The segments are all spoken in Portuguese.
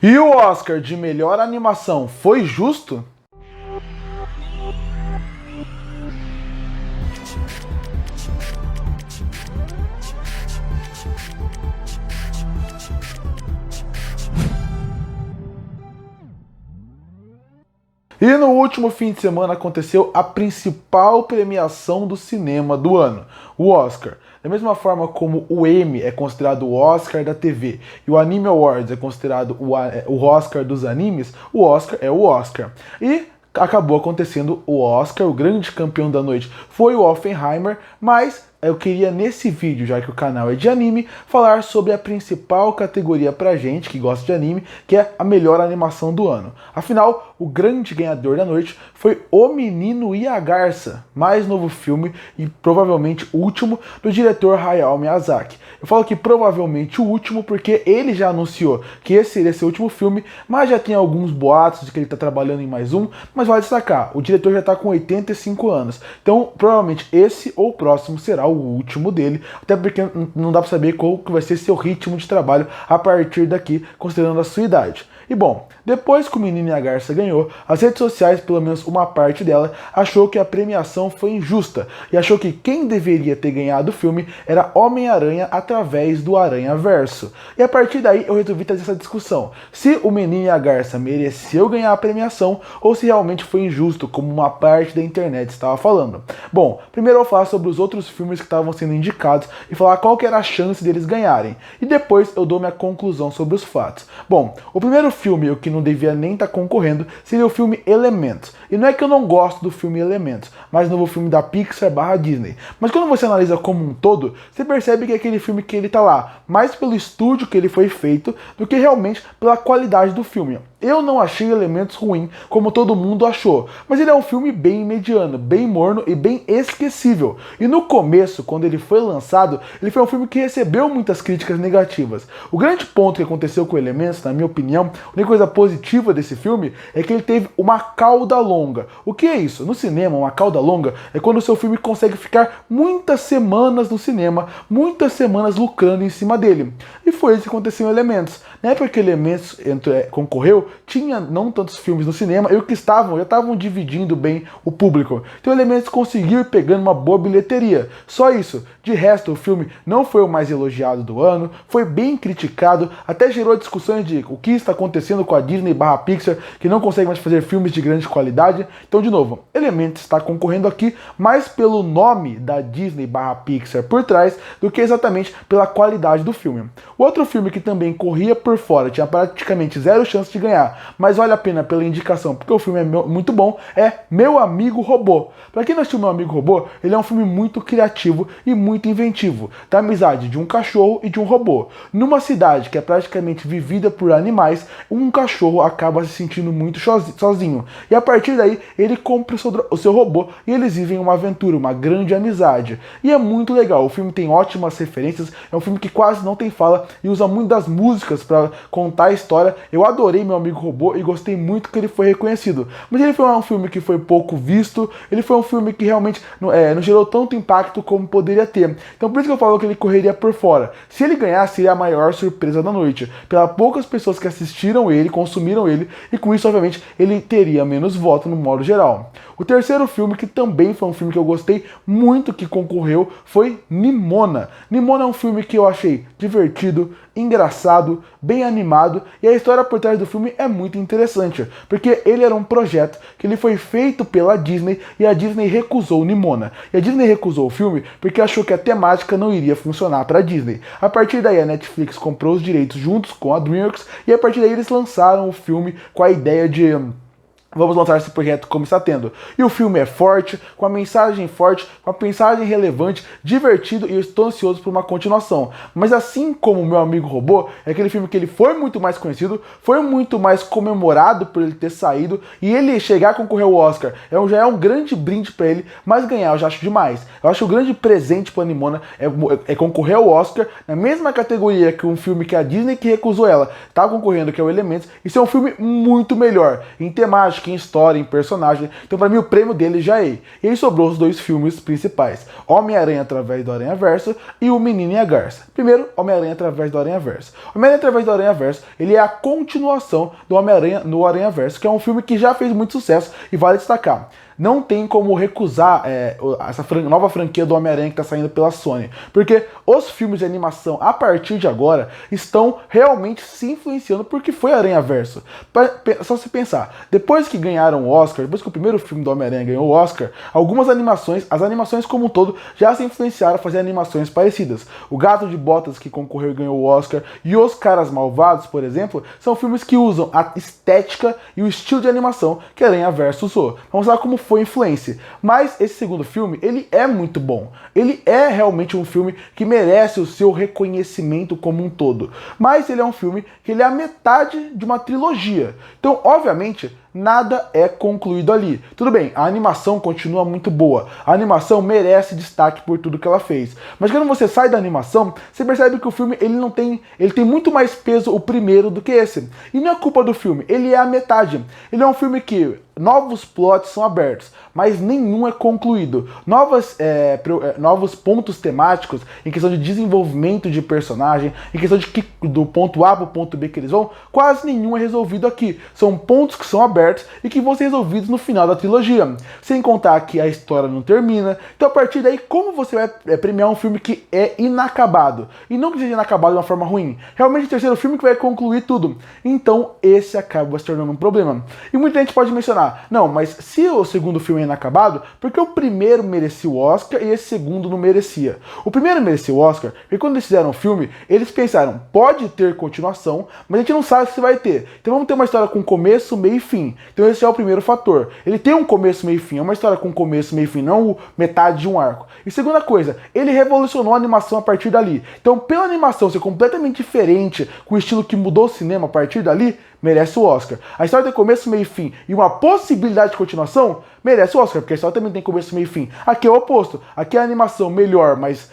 E o Oscar de melhor animação foi justo? E no último fim de semana aconteceu a principal premiação do cinema do ano, o Oscar. Da mesma forma como o Emmy é considerado o Oscar da TV e o Anime Awards é considerado o Oscar dos animes, o Oscar é o Oscar. E acabou acontecendo o Oscar, o grande campeão da noite foi o Oppenheimer, mas eu queria nesse vídeo, já que o canal é de anime, falar sobre a principal categoria pra gente que gosta de anime, que é a melhor animação do ano. Afinal, o grande ganhador da noite foi O Menino e a Garça, mais novo filme e provavelmente o último do diretor Hayao Miyazaki. Eu falo que provavelmente o último porque ele já anunciou que esse seria seu último filme, mas já tem alguns boatos de que ele está trabalhando em mais um, mas vale destacar, o diretor já está com 85 anos, então provavelmente esse ou o próximo será o último dele, até porque não dá para saber qual que vai ser seu ritmo de trabalho a partir daqui, considerando a sua idade. E bom, depois que o Menino e a Garça ganhou, as redes sociais, pelo menos uma parte dela, achou que a premiação foi injusta e achou que quem deveria ter ganhado o filme era Homem-Aranha através do Aranhaverso. E a partir daí eu resolvi trazer essa discussão, se o Menino e a Garça mereceu ganhar a premiação ou se realmente foi injusto, como uma parte da internet estava falando. Bom, primeiro eu vou falar sobre os outros filmes que estavam sendo indicados e falar qual que era a chance deles ganharem. E depois eu dou minha conclusão sobre os fatos. Bom, o primeiro filme, o que não devia nem estar concorrendo, seria o filme Elementos. E não é que eu não gosto do filme Elementos, mas novo filme da Pixar / Disney. Mas quando você analisa como um todo, você percebe que é aquele filme que ele tá lá, mais pelo estúdio que ele foi feito, do que realmente pela qualidade do filme. Eu não achei Elementos ruim, como todo mundo achou, mas ele é um filme bem mediano, bem morno e bem esquecível. E no começo, quando ele foi lançado, ele foi um filme que recebeu muitas críticas negativas. O grande ponto que aconteceu com Elementos, na minha opinião, a única coisa positiva desse filme é que ele teve uma cauda longa. O que é isso? No cinema, uma cauda longa é quando o seu filme consegue ficar muitas semanas no cinema, muitas semanas lucrando em cima dele. E foi isso que aconteceu em Elementos. Na época que Elementos concorreu, tinha não tantos filmes no cinema e o que já estavam dividindo bem o público. Então Elementos conseguiu ir pegando uma boa bilheteria. Só isso. De resto, o filme não foi o mais elogiado do ano, foi bem criticado, até gerou discussões de o que está acontecendo com a Disney / Pixar, que não consegue mais fazer filmes de grande qualidade. Então, de novo, Elementos está concorrendo aqui mais pelo nome da Disney / Pixar por trás do que exatamente pela qualidade do filme. O outro filme que também corria por fora, tinha praticamente zero chance de ganhar, mas vale a pena pela indicação, porque o filme é muito bom, é Meu Amigo Robô. Para quem não assistiu Meu Amigo Robô, ele é um filme muito criativo e muito inventivo, da amizade de um cachorro e de um robô. Numa cidade que é praticamente vivida por animais, um cachorro acaba se sentindo muito sozinho, e a partir daí ele compra o seu robô e eles vivem uma aventura, uma grande amizade. E é muito legal, o filme tem ótimas referências, é um filme que quase não tem fala e usa muito das músicas para contar a história. Eu adorei Meu Amigo Robô e gostei muito que ele foi reconhecido. Mas ele foi um filme que foi pouco visto, ele foi um filme que realmente não gerou tanto impacto como poderia ter. Então por isso que eu falo que ele correria por fora. Se ele ganhasse, seria a maior surpresa da noite. Pelas poucas pessoas que assistiram ele, consumiram ele, e com isso, obviamente, ele teria menos voto no modo geral. O terceiro filme, que também foi um filme que eu gostei muito que concorreu, foi Nimona. Nimona é um filme que eu achei divertido, engraçado, bem animado, e a história por trás do filme é muito interessante, porque ele era um projeto que ele foi feito pela Disney e a Disney recusou Nimona. E a Disney recusou o filme porque achou que a temática não iria funcionar para a Disney. A partir daí a Netflix comprou os direitos juntos com a DreamWorks e a partir daí eles lançaram o filme com a ideia de vamos lançar esse projeto como está tendo. E o filme é forte, com a mensagem forte, com a mensagem relevante, divertido, e eu estou ansioso por uma continuação. Mas assim como o Meu Amigo Robô, é aquele filme que ele foi muito mais conhecido, foi muito mais comemorado por ele ter saído, e ele chegar a concorrer ao Oscar já é um grande brinde para ele, mas ganhar eu já acho demais. Eu acho que o grande presente para a Nimona é concorrer ao Oscar na mesma categoria que um filme que a Disney que recusou ela está concorrendo, que é o Elementos, e ser um filme muito melhor, em temática, temática, em história, em personagem. Então pra mim o prêmio dele já é. E aí sobrou os dois filmes principais, Homem-Aranha através do Aranhaverso e O Menino e a Garça. Primeiro, Homem-Aranha através do Aranhaverso. Homem-Aranha através do Aranhaverso, ele é a continuação do Homem-Aranha no Aranhaverso, que é um filme que já fez muito sucesso e vale destacar. Não tem como recusar essa nova franquia do Homem-Aranha que está saindo pela Sony. Porque os filmes de animação, a partir de agora, estão realmente se influenciando porque foi Aranhaverso. Só se pensar, depois que ganharam o Oscar, depois que o primeiro filme do Homem-Aranha ganhou o Oscar, algumas animações, as animações como um todo, já se influenciaram a fazer animações parecidas. O Gato de Botas, que concorreu e ganhou o Oscar, e Os Caras Malvados, por exemplo, são filmes que usam a estética e o estilo de animação que Aranhaverso usou. Vamos lá como foi influência. Mas esse segundo filme, ele é muito bom. Ele é realmente um filme que merece o seu reconhecimento como um todo. Mas ele é um filme que ele é a metade de uma trilogia. Então, obviamente, nada é concluído ali. Tudo bem, a animação continua muito boa. A animação merece destaque por tudo que ela fez. Mas quando você sai da animação, você percebe que o filme ele tem muito mais peso o primeiro do que esse. E não é culpa do filme, ele é a metade. Ele é um filme que novos plots são abertos, mas nenhum é concluído. Novos pontos temáticos em questão de desenvolvimento de personagem, em questão de que do ponto A para o ponto B que eles vão, quase nenhum é resolvido aqui. São pontos que são abertos e que vão ser resolvidos no final da trilogia. Sem contar que a história não termina. Então a partir daí, como você vai premiar um filme que é inacabado? E não que seja inacabado de uma forma ruim. Realmente o terceiro filme que vai concluir tudo. Então esse acaba se tornando um problema. E muita gente pode mencionar, não, mas se o segundo filme é inacabado, porque o primeiro merecia o Oscar e esse segundo não merecia? O primeiro merecia o Oscar, porque quando eles fizeram o filme, eles pensaram, pode ter continuação, mas a gente não sabe se vai ter. Então vamos ter uma história com começo, meio e fim. Então esse é o primeiro fator. Ele tem um começo, meio e fim, é uma história com começo, meio e fim, não metade de um arco. E segunda coisa, ele revolucionou a animação a partir dali. Então pela animação ser completamente diferente, com o estilo que mudou o cinema a partir dali, merece o Oscar. A história tem começo, meio e fim e uma possibilidade de continuação, merece o Oscar, porque a história também tem começo, meio e fim. Aqui é o oposto. Aqui é a animação melhor, mas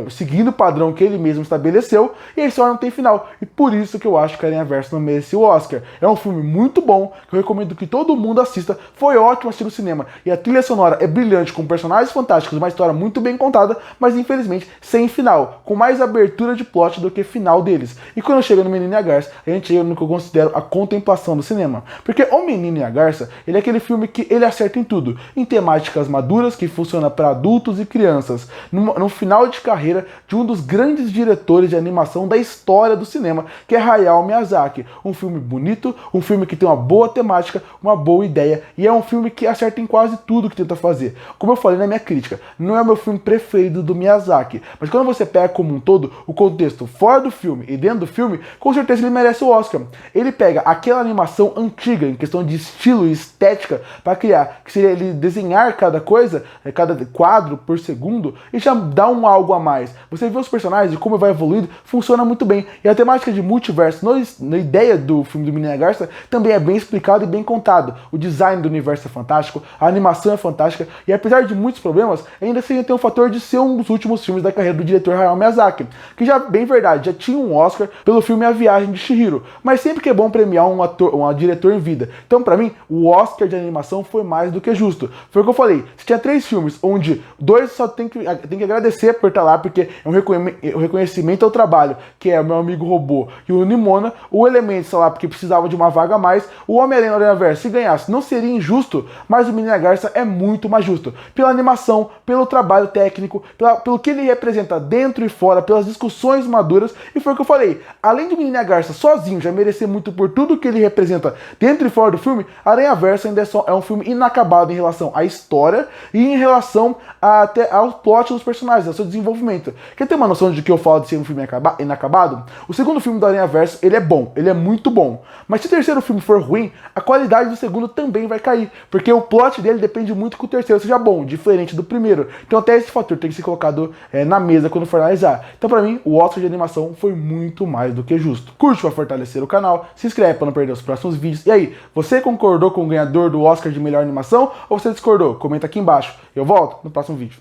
seguindo o padrão que ele mesmo estabeleceu, e a história não tem final. E por isso que eu acho que Aranhaverso não merecia o Oscar. É um filme muito bom, que eu recomendo que todo mundo assista. Foi ótimo assistir no cinema. E a trilha sonora é brilhante, com personagens fantásticos, uma história muito bem contada, mas infelizmente sem final. Com mais abertura de plot do que final deles. E quando chega no Menino e a Garça, a gente chega no que eu considero a contemplação do cinema. Porque O Menino e a Garça, ele é aquele filme que ele acerta em tudo. Em temáticas maduras, que funciona para adultos e crianças. No final de carreira de um dos grandes diretores de animação da história do cinema, que é Hayao Miyazaki. Um filme bonito, um filme que tem uma boa temática, uma boa ideia, e é um filme que acerta em quase tudo que tenta fazer. Como eu falei na minha crítica, não é o meu filme preferido do Miyazaki, mas quando você pega como um todo o contexto fora do filme e dentro do filme, com certeza ele merece o Oscar. Ele pega aquela animação antiga, em questão de estilo e estética, para criar, que seria ele desenhar cada coisa, cada quadro por segundo, e já dá um algo a mais. Você vê os personagens e como vai evoluindo, funciona muito bem. E a temática de multiverso, na ideia do filme do Menino e a Garça, também é bem explicado e bem contado. O design do universo é fantástico, a animação é fantástica, e apesar de muitos problemas, ainda assim tem o fator de ser um dos últimos filmes da carreira do diretor Hayao Miyazaki, que já, bem verdade, já tinha um Oscar pelo filme A Viagem de Chihiro, mas sempre que é bom premiar um diretor em vida. Então, pra mim, o Oscar de animação foi mais do que justo. Foi o que eu falei, se tinha 3 filmes, onde 2 só tem que agradecer por estar lá, porque é um reconhecimento ao trabalho, que é o Meu Amigo Robô e o Nimona, o Elementos, sei lá, porque precisava de uma vaga a mais, o Homem-Aranha no Aranhaverso, se ganhasse, não seria injusto, mas o Menino e a Garça é muito mais justo. Pela animação, pelo trabalho técnico, pelo que ele representa dentro e fora, pelas discussões maduras, e foi o que eu falei, além do Menino e a Garça sozinho já merecer muito por tudo que ele representa dentro e fora do filme, Aranhaverso ainda é um filme inacabado em relação à história e em relação até ao plot dos personagens, ao seu desenvolvimento. Quer ter uma noção de que eu falo de ser um filme inacabado? O segundo filme do Aranhaverso, ele é bom, ele é muito bom. Mas se o terceiro filme for ruim, a qualidade do segundo também vai cair, porque o plot dele depende muito que o terceiro seja bom, diferente do primeiro. Então até esse fator tem que ser colocado na mesa quando for analisar. Então pra mim, o Oscar de animação foi muito mais do que justo. Curte para fortalecer o canal, se inscreve para não perder os próximos vídeos. E aí, você concordou com o ganhador do Oscar de melhor animação ou você discordou? Comenta aqui embaixo. Eu volto no próximo vídeo.